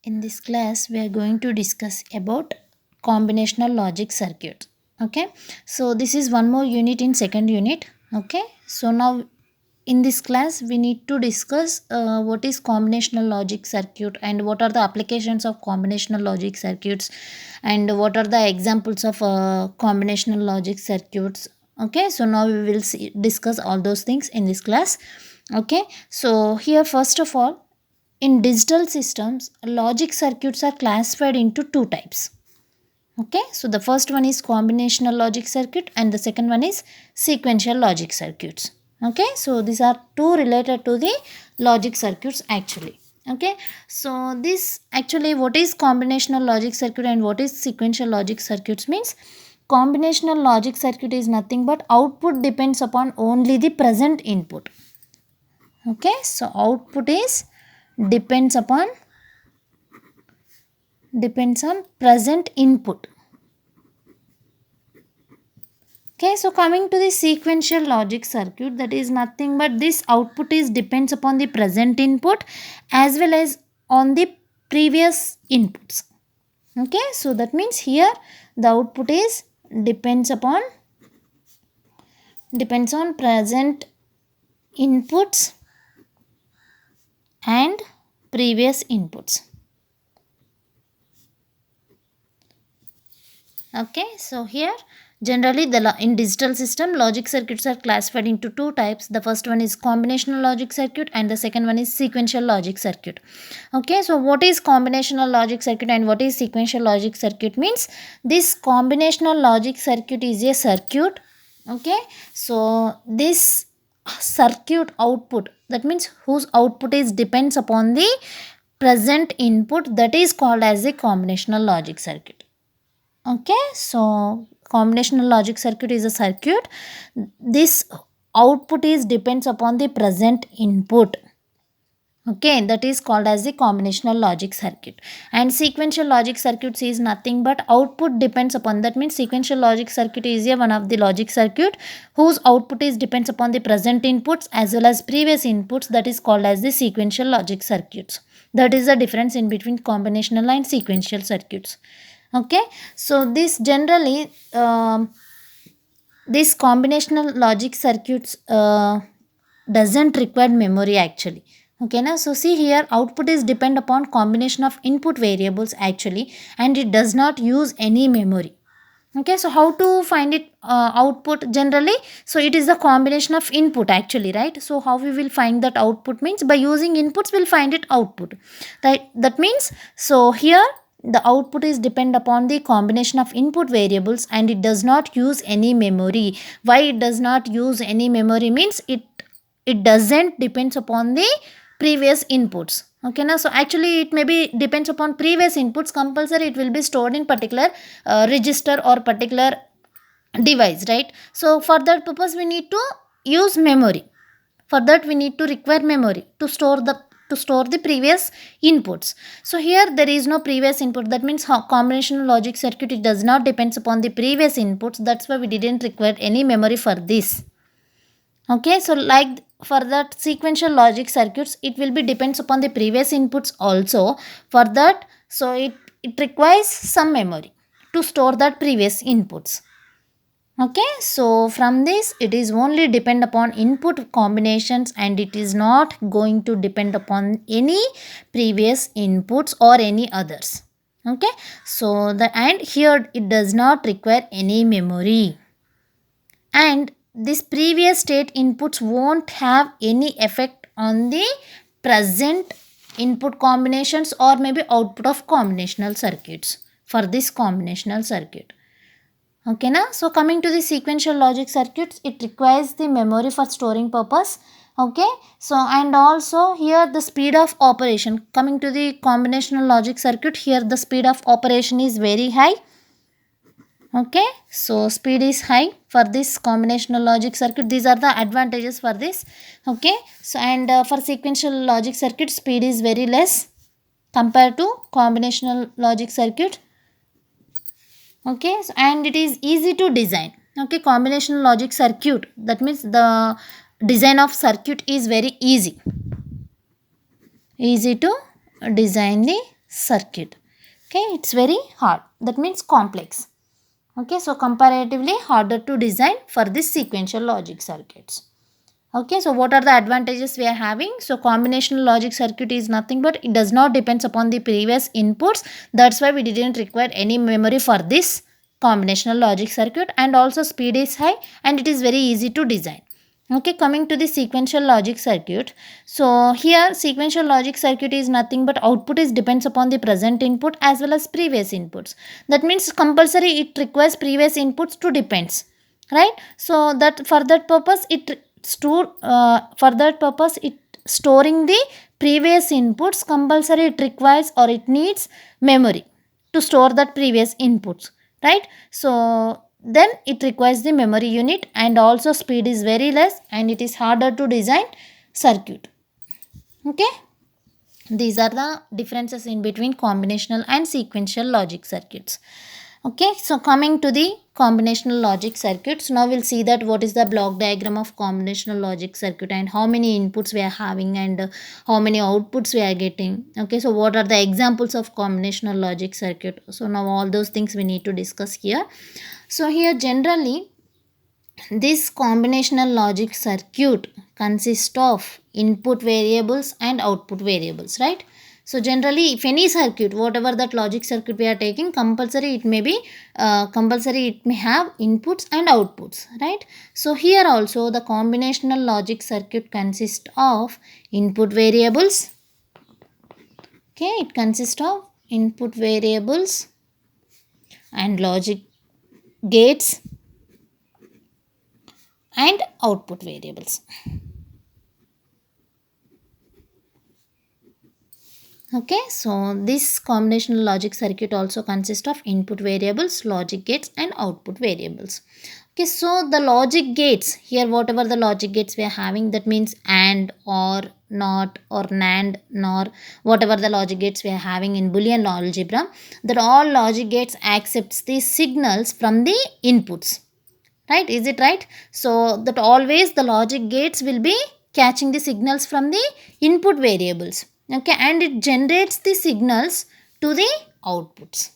In this class, we are going to discuss about combinational logic circuit. Okay, so this is one more unit in second unit. Okay, so now in this class, we need to discuss what is combinational logic circuit and what are the applications of combinational logic circuits and what are the examples of combinational logic circuits. Okay, so now we will discuss all those things in this class. Okay, so here first of all, in digital systems, logic circuits are classified into two types. Okay, so the first one is combinational logic circuit and the second one is sequential logic circuits. Okay, so these are two related to the logic circuits actually. Okay, so this actually, what is combinational logic circuit and what is sequential logic circuits means, combinational logic circuit is nothing but output depends upon only the present input. Okay, so output is depends upon depends on present input. Okay, so coming to the sequential logic circuit, that is nothing but this output is depends upon the present input as well as on the previous inputs. Okay, so that means here the output is depends on present inputs and previous inputs. Okay, so here generally in digital system, logic circuits are classified into two types. The first one is combinational logic circuit and the second one is sequential logic circuit. Okay, so what is combinational logic circuit and what is sequential logic circuit means, this combinational logic circuit is a circuit. Okay, so this circuit output, that means whose output is depends upon the present input, that is called as a combinational logic circuit. Okay, so combinational logic circuit is a circuit, this output is depends upon the present input. Okay, that is called as the combinational logic circuit. And sequential logic circuits is nothing but output depends upon, that means sequential logic circuit is a one of the logic circuit whose output is depends upon the present inputs as well as previous inputs, that is called as the sequential logic circuits. That is the difference in between combinational and sequential circuits. Okay, so this generally this combinational logic circuits doesn't require memory actually. Okay, now so see here, output is depend upon combination of input variables actually, and it does not use any memory. Okay, so how to find it output generally, so it is the combination of input actually, right? So how we will find that output means, by using inputs we'll find it output, right? That means, so here the output is depend upon the combination of input variables and it does not use any memory. Why it does not use any memory means, it doesn't depends upon the previous inputs. Okay, now so actually it may be depends upon previous inputs, compulsory it will be stored in particular register or particular device, right? So for that purpose we need to use memory. For that we need to require memory to store the previous inputs. So here there is no previous input, that means how combinational logic circuit, it does not depends upon the previous inputs, that's why we didn't require any memory for this. Okay, so like for that sequential logic circuits, it will be depends upon the previous inputs also. For that, so it requires some memory to store that previous inputs. Okay, so from this it is only depend upon input combinations and it is not going to depend upon any previous inputs or any others. Okay, so the and here it does not require any memory, and this previous state inputs won't have any effect on the present input combinations or maybe output of combinational circuits for this combinational circuit. Okay, now so coming to the sequential logic circuits, it requires the memory for storing purpose. Okay, so and also here the speed of operation, coming to the combinational logic circuit, here the speed of operation is very high. Okay, so speed is high for this combinational logic circuit, these are the advantages for this. Okay, so and for sequential logic circuit, speed is very less compared to combinational logic circuit. Okay, so, and it is easy to design. Okay, combinational logic circuit, that means the design of circuit is very easy to design the circuit. Okay, it's very hard, that means complex. Okay, so comparatively harder to design for this sequential logic circuits. Okay, so what are the advantages we are having? So combinational logic circuit is nothing but it does not depends upon the previous inputs. That's why we didn't require any memory for this combinational logic circuit, and also speed is high and it is very easy to design. Okay, coming to the sequential logic circuit. So here sequential logic circuit is nothing but output is depends upon the present input as well as previous inputs. That means compulsory it requires previous inputs to depends, right? So that for that purpose it storing the previous inputs, compulsory it requires or it needs memory to store that previous inputs, right? So then it requires the memory unit, and also speed is very less and it is harder to design circuit. Okay, these are the differences in between combinational and sequential logic circuits. Okay, so coming to the combinational logic circuits, now we'll see that what is the block diagram of combinational logic circuit and how many inputs we are having and how many outputs we are getting. Okay, so what are the examples of combinational logic circuit? So now all those things we need to discuss here. So here generally this combinational logic circuit consists of input variables and output variables, right? So generally if any circuit, whatever that logic circuit we are taking, compulsory it may be compulsory it may have inputs and outputs, right? So here also the combinational logic circuit consists of input variables. Okay, it consists of input variables and logic gates and output variables. Okay, so this combinational logic circuit also consists of input variables, logic gates and output variables. Okay, so the logic gates, here whatever the logic gates we are having, that means AND or NOT or NAND NOR, whatever the logic gates we are having in Boolean algebra, that all logic gates accepts the signals from the inputs, right? Is it right? So that always the logic gates will be catching the signals from the input variables. Okay, and it generates the signals to the outputs.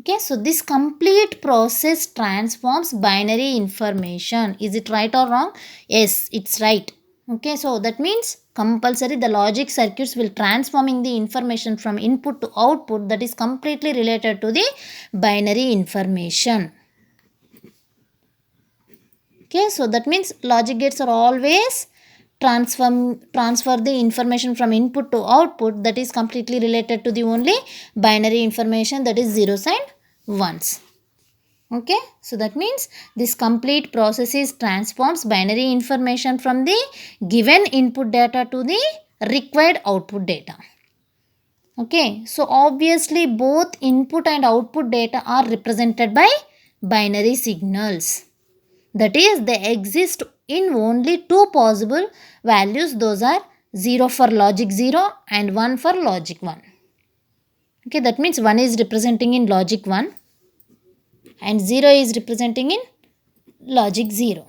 Okay, so this complete process transforms binary information. Is it right or wrong? Yes, it's right. Okay, so that means compulsory the logic circuits will transforming the information from input to output, that is completely related to the binary information. Okay, so that means logic gates are always transfer the information from input to output, that is completely related to the only binary information, that is zeros and ones. Okay, so that means this complete process is transforms binary information from the given input data to the required output data. Okay, so obviously both input and output data are represented by binary signals. That is, they exist in only two possible values. Those are 0 for logic 0 and 1 for logic 1. Okay, that means 1 is representing in logic 1 and 0 is representing in logic 0.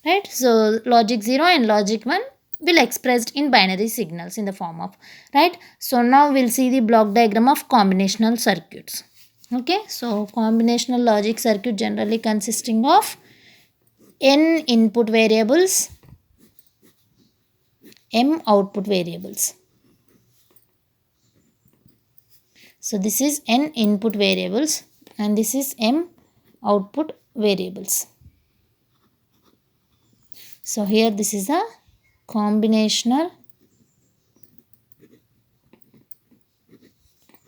Right, so logic 0 and logic 1 will expressed in binary signals in the form of, right? So now we'll see the block diagram of combinational circuits. Okay, so combinational logic circuit generally consisting of n input variables, m output variables. So this is n input variables and this is m output variables. So here this is a combinational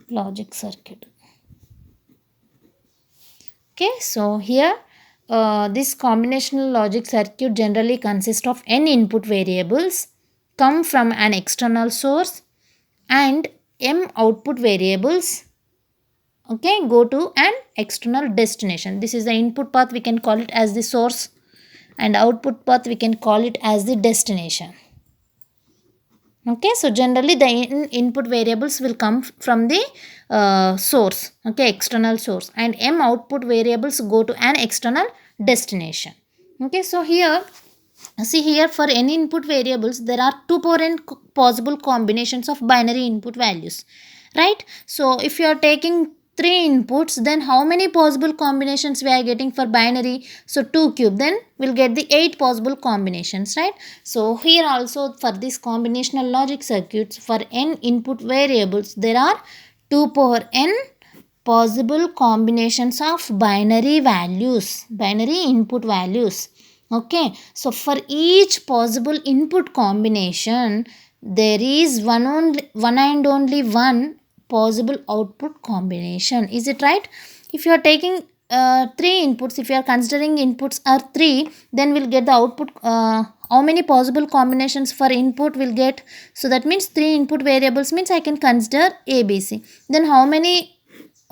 logic circuit. Okay, so here this combinational logic circuit generally consists of n input variables come from an external source and m output variables, okay, go to an external destination. This is the input path, we can call it as the source, and output path we can call it as the destination. Okay, so generally the input variables will come from the source, okay, external source, and m output variables go to an external destination. Okay, so here See here, for any input variables there are two possible combinations of binary input values, right? So if you are taking three inputs, then how many possible combinations we are getting for binary? So 2 cube, then we'll get the 8 possible combinations, right? So here also, for this combinational logic circuits, for n input variables there are 2 power n possible combinations of binary values, binary input values. Okay, so for each possible input combination there is one and only one possible output combination. Is it right? If you are taking three inputs, if you are considering inputs are three, then we'll get the output. How many possible combinations for input will get? So that means three input variables means I can consider ABC. Then how many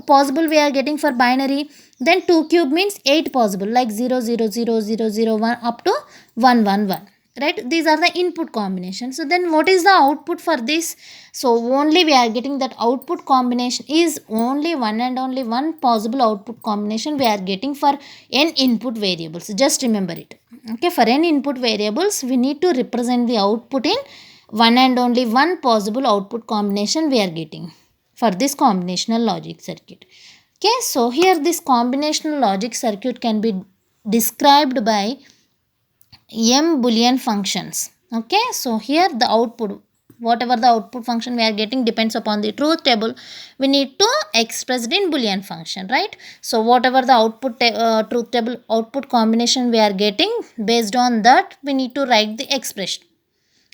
possible we are getting for binary? Then 2 cube means 8 possible, like 0 0 0 0 0 1 up to 1 1 1, right? These are the input combinations. So then what is the output for this? So only we are getting that output combination is only one and only one possible output combination we are getting for n input variables. Just remember it. Okay, for n input variables we need to represent the output in one and only one possible output combination we are getting for this combinational logic circuit. Okay, so here this combinational logic circuit can be described by m boolean functions. Okay, so here the output, whatever the output function we are getting depends upon the truth table, we need to express it in boolean function, right? So whatever the truth table output combination we are getting, based on that we need to write the expression,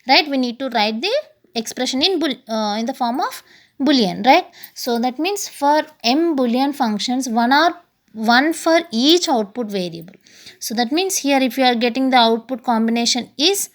right? We need to write the expression in the form of boolean, right? So that means for m boolean functions, one for each output variable. So that means here if you are getting the output combination is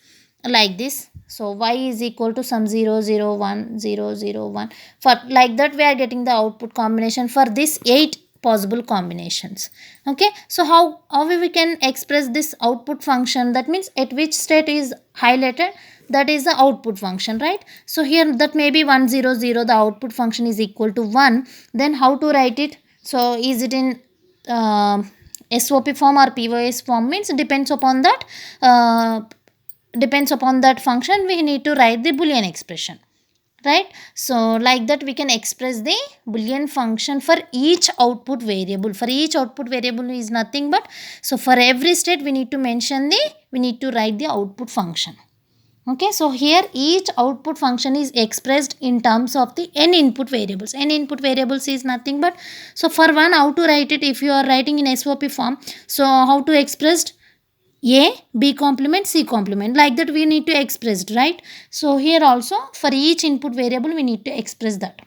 like this, so y is equal to some 0 0 1 0 0 1, for like that we are getting the output combination for this 8 possible combinations. Okay, so how we can express this output function? That means at which state is highlighted, that is the output function, right? So here that may be 1 0 0, the output function is equal to 1. Then how to write it? So is it in uh, SOP form or POS form? Means depends upon that, depends upon that function we need to write the boolean expression, right? So like that we can express the boolean function for each output variable. For each output variable is nothing but, so for every state we need to mention the, we need to write the output function. Okay, so here each output function is expressed in terms of the n input variables. N input variables is nothing but, so for one, how to write it? If you are writing in SOP form, so how to express a, b complement, c complement, like that we need to express it, right? So here also for each input variable we need to express that.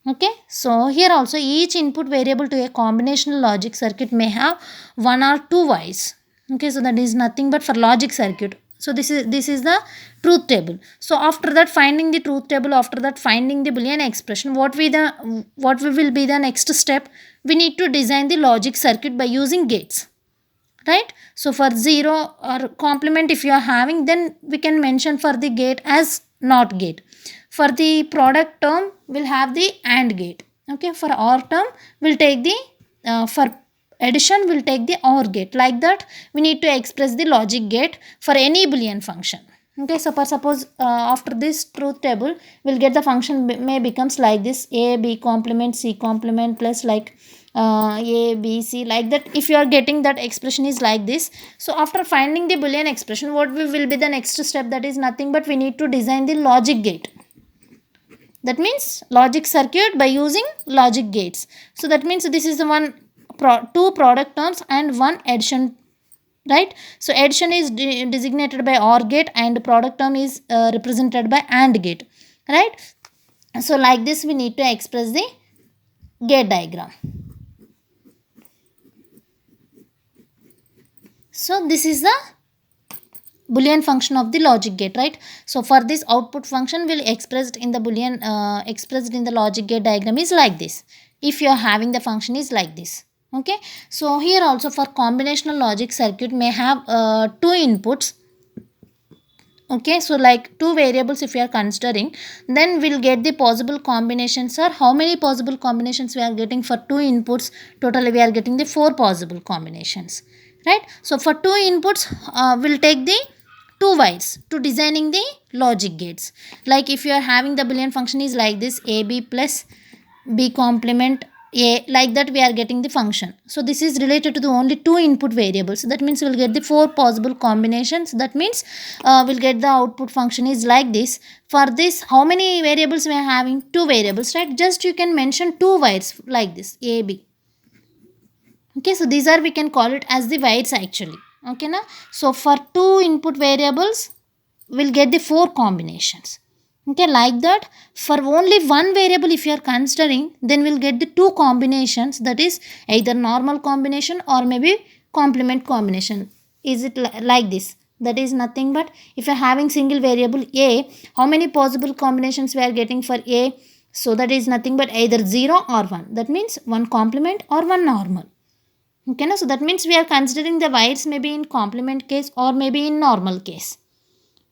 Okay, so here also each input variable to a combinational logic circuit may have one or two y's. Okay, so that is nothing but for logic circuit. So this is the truth table. So after that, finding the truth table, after that finding the boolean expression, what will be the next step? We need to design the logic circuit by using gates, right? So for 0 or complement if you are having, then we can mention for the gate as not gate. For the product term we'll have the AND gate. Okay, for OR term we'll take the for addition we'll take the OR gate. Like that we need to express the logic gate for any boolean function. Okay, so suppose after this truth table we'll get the function may becomes like this: a b complement c complement plus like a b c, like that. If you are getting that expression is like this, so after finding the boolean expression, what will be the next step? That is nothing but we need to design the logic gate. That means logic circuit by using logic gates. So that means this is the one two product terms and one addition, right? So addition is designated by OR gate and product term is represented by AND gate, right? So like this we need to express the gate diagram. So this is the boolean function of the logic gate, right? So for this output function will expressed in the boolean expressed in the logic gate diagram is like this. If you are having the function is like this. Okay, so here also for combinational logic circuit may have two inputs. Okay, so like two variables if we are considering, then we'll get the possible combinations are how many possible combinations we are getting for two inputs. Totally we are getting the four possible combinations, right? So for two inputs we'll take the two wires to designing the logic gates. Like if you are having the boolean function is like this, ab plus b complement a, like that we are getting the function. So this is related to the only two input variables. That means we'll get the four possible combinations. That means we'll get the output function is like this. For this, how many variables we are having? Two variables, right? Just you can mention two wires like this, a b. Okay, so these are, we can call it as the wires actually. Okay na. So for two input variables we'll get the four combinations. Okay, like that. For only one variable if you are considering, then we'll get the two combinations, that is either normal combination or maybe complement combination. Is it like this? That is nothing but, if you're having single variable a, how many possible combinations we are getting for a? So that is nothing but either 0 or 1. That means one complement or one normal. Okay, na? So that means we are considering the wires maybe in complement case or maybe in normal case.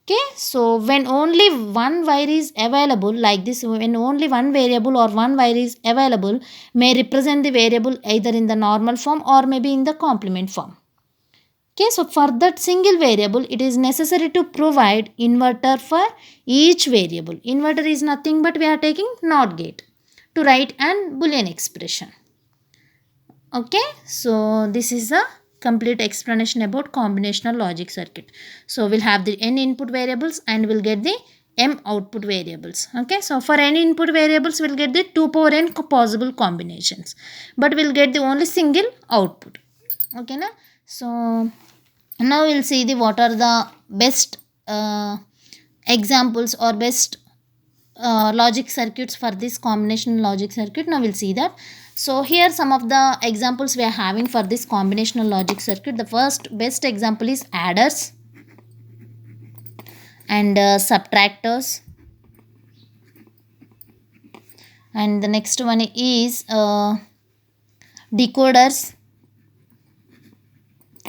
Okay, so when only one wire is available like this, when only one variable or one wire is available, may represent the variable either in the normal form or maybe in the complement form. Okay, so for that single variable it is necessary to provide inverter for each variable. Inverter is nothing but we are taking NOT gate to write an boolean expression. Okay, so this is a complete explanation about combinational logic circuit. So we'll have the n input variables and we'll get the m output variables. Okay, so for n input variables we'll get the 2 power n possible combinations, but we'll get the only single output. Okay na. So now we'll see the what are the best examples or best logic circuits for this combinational logic circuit. Now we'll see that. So here some of the examples we are having for this combinational logic circuit. The first best example is adders and subtractors, and the next one is decoders.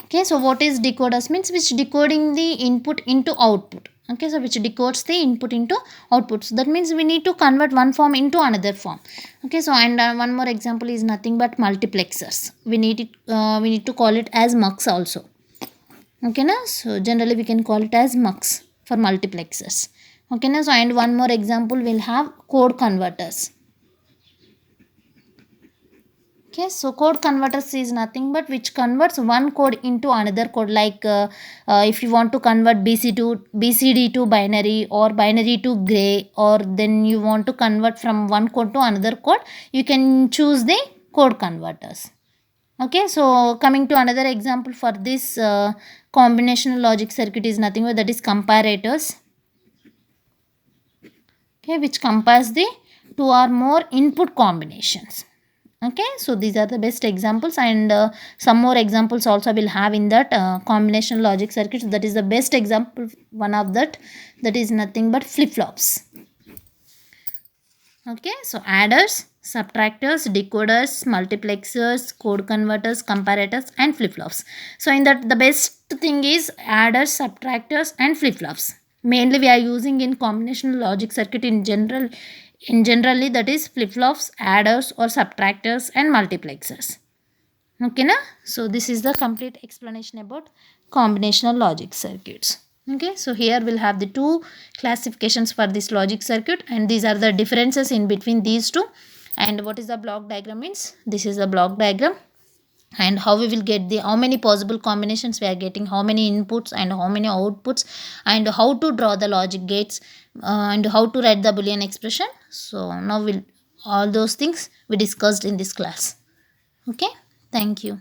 Okay, so what is decoders? Means which decoding the input into output. Okay, so which decodes the input into output. So that means we need to convert one form into another form. Okay, so and one more example is nothing but multiplexers. We need to call it as mux also. Okay na. So generally we can call it as mux for multiplexers. Okay na. So and one more example we'll have code converters. Okay, so code converters is nothing but which converts one code into another code. Like if you want to convert BCD to binary or binary to gray, or then you want to convert from one code to another code, you can choose the code converters. Okay, so coming to another example for this combinational logic circuit is nothing but that is comparators. Okay, which compares the two or more input combinations. Okay, so these are the best examples, and some more examples also will have in that combinational logic circuits. That is the best example, one of that is nothing but flip-flops. Okay, so adders, subtractors, decoders, multiplexers, code converters, comparators and flip-flops. So in that the best thing is adders, subtractors and flip-flops. Mainly we are using in combinational logic circuit in generally, that is flip-flops, adders or subtractors and multiplexers. Okay na. So this is the complete explanation about combinational logic circuits. Okay, so here we'll have the two classifications for this logic circuit, and these are the differences in between these two. And what is the block diagram means? This is the block diagram, and how we will get the how many possible combinations we are getting, how many inputs and how many outputs, and how to draw the logic gates, and how to write the boolean expression. So now all those things we discussed in this class. Okay, thank you.